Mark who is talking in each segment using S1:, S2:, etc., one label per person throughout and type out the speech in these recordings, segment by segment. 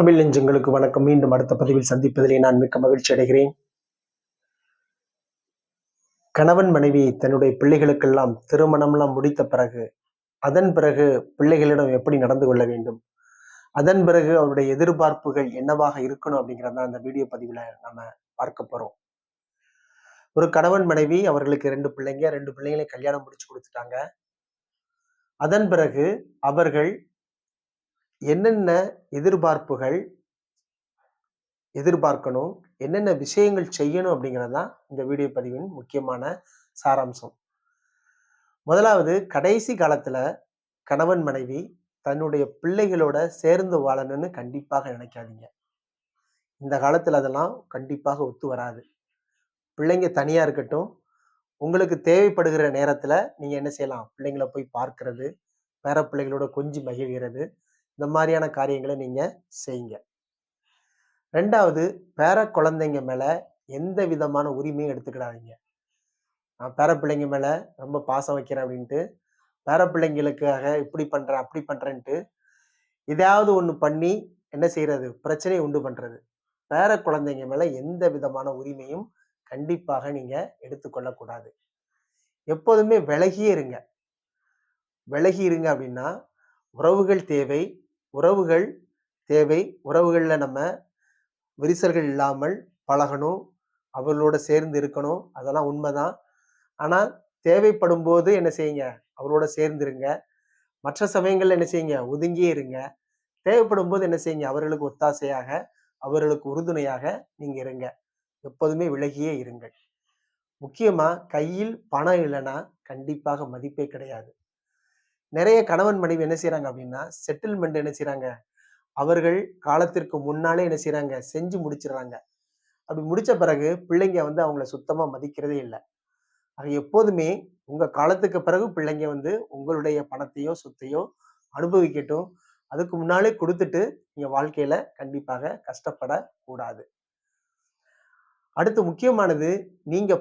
S1: தமிழ் நெஞ்சங்களுக்கு வணக்கம். மீண்டும் அடுத்த பதிவில் சந்திப்பதிலே நான் மிக்க மகிழ்ச்சி அடைகிறேன். கணவன் மனைவி தன்னுடைய பிள்ளைகளுக்கெல்லாம் திருமணம்லாம் முடித்த பிறகு அதன் பிறகு பிள்ளைகளிடம் எப்படி நடந்து கொள்ள வேண்டும், அதன் பிறகு அவருடைய எதிர்பார்ப்புகள் என்னவாக இருக்கணும் அப்படிங்கிறத அந்த வீடியோ பதிவுல நம்ம பார்க்க போறோம். ஒரு கணவன் மனைவி அவர்களுக்கு 2 பிள்ளைங்க, 2 பிள்ளைங்களை கல்யாணம் முடிச்சு கொடுத்துட்டாங்க. அதன் பிறகு அவர்கள் என்னென்ன எதிர்பார்ப்புகள் எதிர்பார்க்கணும், என்னென்ன விஷயங்கள் செய்யணும் அப்படிங்கிறது தான் இந்த வீடியோ பதிவின் முக்கியமான சாராம்சம். முதலாவது, கடைசி காலத்துல கணவன் மனைவி தன்னுடைய பிள்ளைகளோட சேர்ந்து வாழணும்னு கண்டிப்பாக நினைக்காதீங்க. இந்த காலத்துல அதெல்லாம் கண்டிப்பாக ஒத்து வராது. பிள்ளைங்க தனியா இருக்கட்டும், உங்களுக்கு தேவைப்படுகிற நேரத்துல நீங்க என்ன செய்யலாம், பிள்ளைங்களை போய் பார்க்கிறது, பேர பிள்ளைகளோட கொஞ்சி மகிழ்கிறது, இந்த மாதிரியான காரியங்களை நீங்க செய்யுங்க. 2வது, பேர குழந்தைங்க மேல எந்த விதமான உரிமையும் எடுத்துக்கிடாதீங்க. நான் பேர பிள்ளைங்க மேல ரொம்ப பாசம் வைக்கிறேன் அப்படின்ட்டு, பேர பிள்ளைங்களுக்காக இப்படி பண்றேன் அப்படி பண்றேன்ட்டு எதையாவது ஒண்ணு பண்ணி என்ன செய்யறது, பிரச்சனையை உண்டு பண்றது. பேர குழந்தைங்க மேல எந்த விதமான உரிமையும் கண்டிப்பாக நீங்க எடுத்துக்கொள்ளக்கூடாது. எப்போதுமே விலகியே இருங்க. விலகி இருங்க அப்படின்னா, உறவுகள் தேவை, உறவுகள் தேவை. உறவுகள்ல நம்ம விரிசல்கள் இல்லாமல் பழகணும், அவர்களோட சேர்ந்து இருக்கணும், அதெல்லாம் உண்மைதான். ஆனா தேவைப்படும் போது என்ன செய்யுங்க, அவரோட சேர்ந்துருங்க. மற்ற சமயங்கள்ல என்ன செய்யுங்க, ஒதுங்கியே இருங்க. தேவைப்படும் போது என்ன செய்யுங்க, அவர்களுக்கு ஒத்தாசையாக, அவர்களுக்கு உறுதுணையாக நீங்க இருங்க. எப்போதுமே விலகியே இருங்கள். முக்கியமா கையில் பணம் இல்லைன்னா கண்டிப்பாக மதிப்பே கிடையாது. நிறைய கணவன் மனைவி என்ன செய்யறாங்க அப்படின்னா, செட்டில்மெண்ட் என்ன செய்யறாங்க, அவர்கள் காலத்திற்கு முன்னாலே என்ன செய்யறாங்க, செஞ்சு முடிச்சிடுறாங்க. அப்படி முடிச்ச பிறகு பிள்ளைங்க அவங்கள சுத்தமா மதிக்கிறதே இல்லை. ஆக எப்போதுமே உங்க காலத்துக்கு பிறகு பிள்ளைங்க உங்களுடைய பணத்தையோ சொத்தையோ அனுபவிக்கட்டும். அதுக்கு முன்னாலே கொடுத்துட்டு நீங்க வாழ்க்கையில கண்டிப்பாக கஷ்டப்படக்கூடாது. அடுத்து முக்கியமானது, நீங்க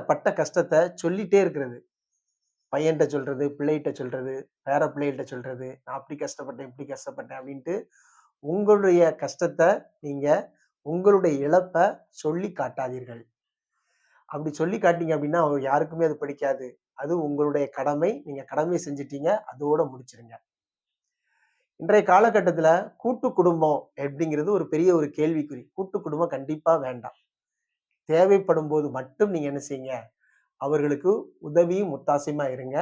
S1: பட்ட கஷ்டத்தை சொல்லிட்டே இருக்கிறது. பையன்கிட்ட சொல்றது, பிள்ளைகிட்ட சொல்றது, பேர பிள்ளைகிட்ட சொல்றது, நான் அப்படி கஷ்டப்பட்டேன் இப்படி கஷ்டப்பட்டேன் அப்படின்ட்டு உங்களுடைய கஷ்டத்தை நீங்க, உங்களுடைய இழப்பை சொல்லி காட்டாதீர்கள். அப்படி சொல்லி காட்டிங்க அப்படின்னா அவர் யாருக்குமே அது பிடிக்காது. அது உங்களுடைய கடமை. நீங்க கடமை செஞ்சிட்டீங்க, அதோட முடிச்சிருங்க. இன்றைய காலகட்டத்துல கூட்டு குடும்பம் அப்படிங்கிறது ஒரு பெரிய ஒரு கேள்விக்குறி. கூட்டு குடும்பம் கண்டிப்பா வேண்டாம். தேவைப்படும் போது மட்டும் நீங்க என்ன செய்யுங்க, அவர்களுக்கு உதவியும் ஒத்தாசையுமா இருங்க.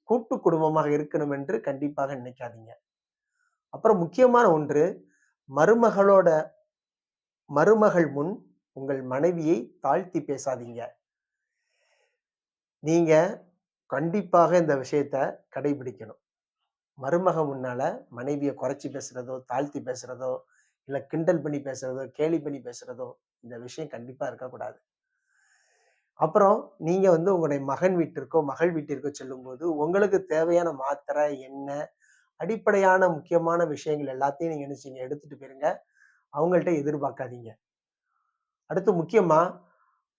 S1: கூட்டு குடும்பமாக இருக்கணும் என்று கண்டிப்பாக நினைக்காதீங்க. அப்புறம் முக்கியமான ஒன்று, மருமகளோட மருமகள் முன் உங்கள் மனைவியை தாழ்த்தி பேசாதீங்க. நீங்க கண்டிப்பாக இந்த விஷயத்த கடைபிடிக்கணும். மருமக முன்னால மனைவியை குறைச்சி பேசுறதோ, தாழ்த்தி பேசுறதோ, இல்ல கிண்டல் பண்ணி பேசுறதோ, கேலி பண்ணி பேசுறதோ, இந்த விஷயம் கண்டிப்பா இருக்கக்கூடாது. அப்புறம் நீங்க உங்களுடைய மகன் வீட்டிற்கோ, மகள் வீட்டிற்கோ செல்லும்போது உங்களுக்கு தேவையான மாத்திரை, எண்ணெய், அடிப்படையான முக்கியமான விஷயங்கள் எல்லாத்தையும் நீங்க என்ன செய்யுங்க, எடுத்துட்டு போயிருங்க. அவங்கள்ட்ட எதிர்பார்க்காதீங்க. அடுத்து முக்கியமா,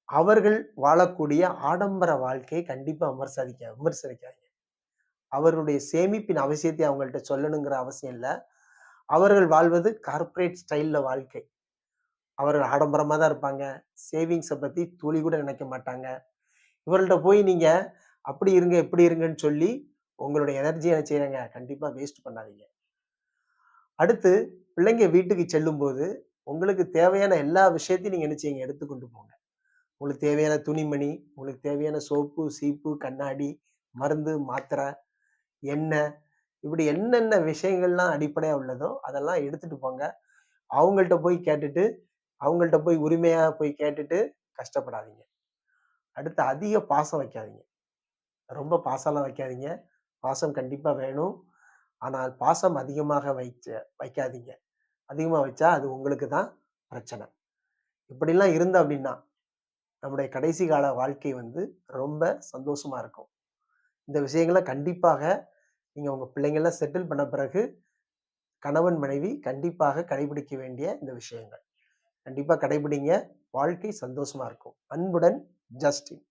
S1: அவர்கள் வாழக்கூடிய ஆடம்பர வாழ்க்கையை கண்டிப்பா விமர்சனிக்காதீங்க. அவர்களுடைய சேமிப்பின் அவசியத்தை அவங்கள்ட்ட சொல்லணுங்கிற அவசியம் இல்ல. அவர்கள் வாழ்வது கார்ப்பரேட் ஸ்டைல்ல வாழ்க்கை. அவர்கள் ஆடம்பரமா தான் இருப்பாங்க. சேவிங்ஸ பத்தி துளி கூட நினைக்க மாட்டாங்க. இவர்கள்ட்ட போய் நீங்க அப்படி இருங்க, இப்படி இருங்கன்னு சொல்லி உங்களுடைய எனர்ஜிய என்ன செய்யுங்க, கண்டிப்பா வேஸ்ட் பண்ணாதீங்க. அடுத்து, பிள்ளைங்க வீட்டுக்கு செல்லும்போது உங்களுக்கு தேவையான எல்லா விஷயத்தையும் நீங்க என்ன செய்யுங்க, எடுத்துக்கொண்டு போங்க. உங்களுக்கு தேவையான துணிமணி, உங்களுக்கு தேவையான சோப்பு, சீப்பு, கண்ணாடி, மருந்து, மாத்திரை, எண்ணெய், இப்படி என்னென்ன விஷயங்கள்லாம் அடிப்படையா உள்ளதோ அதெல்லாம் எடுத்துட்டு போங்க. அவங்கள்ட்ட போய் கேட்டுட்டு, அவங்கள்ட்ட போய் உரிமையா போய் கேட்டுட்டு கஷ்டப்படாதீங்க. அடுத்து, அதிக பாசம் வைக்காதீங்க. ரொம்ப பாசம்லாம் வைக்காதீங்க. பாசம் கண்டிப்பா வேணும். ஆனால் பாசம் அதிகமாக வைக்காதீங்க. அதிகமா வச்சா அது உங்களுக்கு தான் பிரச்சனை. இப்படிலாம் இருந்தோம் அப்படின்னா, நம்முடைய கடைசி கால வாழ்க்கை ரொம்ப சந்தோஷமா இருக்கும். இந்த விஷயங்கள கண்டிப்பாக நீங்க உங்க பிள்ளைங்கலாம் செட்டில் பண்ண பிறகு கணவன், மனைவி கண்டிப்பாக கடைபிடிக்க வேண்டிய இந்த விஷயங்கள். கண்டிப்பா கடைபிடிங்க. வாழ்க்கை சந்தோஷமா இருக்கும். அன்புடன், ஜஸ்டின்.